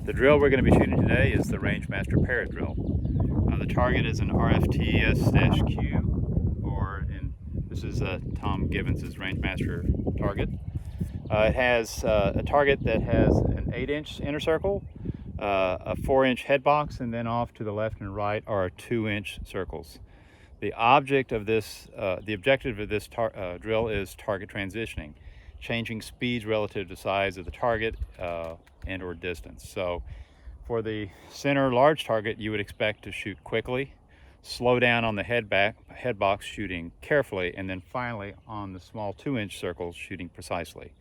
Alright, the drill we're going to be shooting today is the Rangemaster Parrot drill. The target is an RFTS-Q, this is Tom Gibbons' Rangemaster target. It has a target that has an 8-inch inner circle, a 4-inch head box, and then off to the left and right are 2-inch circles. The objective of this drill is target transitioning, changing speeds relative to size of the target and or distance. So for the center large target, you would expect to shoot quickly, slow down on the head box, shooting carefully, and then finally on the small 2-inch circles, shooting precisely.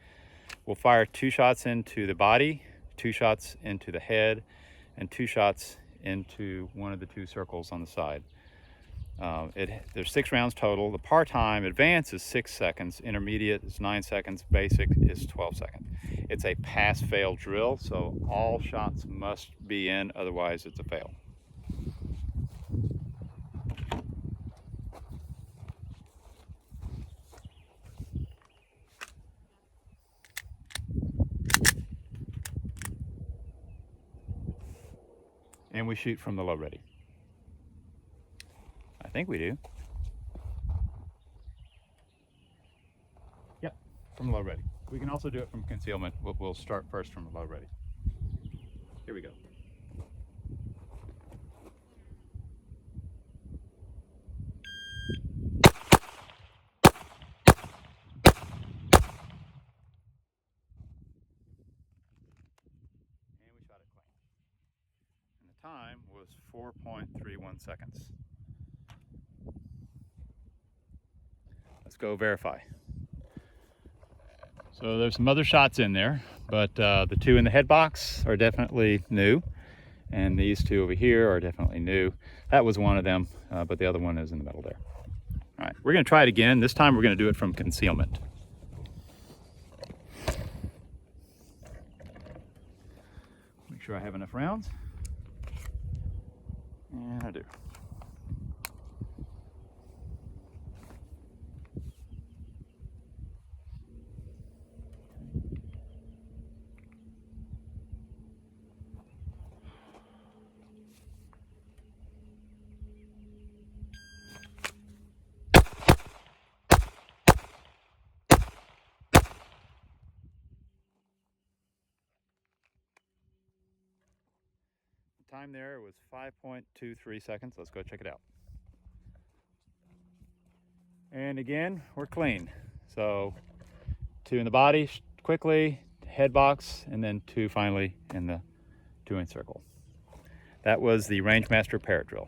We'll fire 2 shots into the body, 2 shots into the head, and 2 shots into one of the 2 circles on the side. There's 6 rounds total. The par time advance is 6 seconds, intermediate is 9 seconds, basic is 12 seconds. It's a pass-fail drill, so all shots must be in, otherwise it's a fail. And we shoot from the low ready. I think we do. Yep, from low ready. We can also do it from concealment. We'll start first from low ready. Here we go. And we shot it clean. And the time was 4.31 seconds. Let's go verify. So there's some other shots in there, but the 2 in the head box are definitely new, and these 2 over here are definitely new. That was one of them, but the other one is in the middle there. All right, we're going to try it again. This time we're going to do it from concealment. Make sure I have enough rounds, and I do. Time there was 5.23 seconds. Let's go check it out. And again, we're clean. So 2 in the body quickly, head box, and then 2 finally in the 2-inch circle. That was the Rangemaster Parrot drill.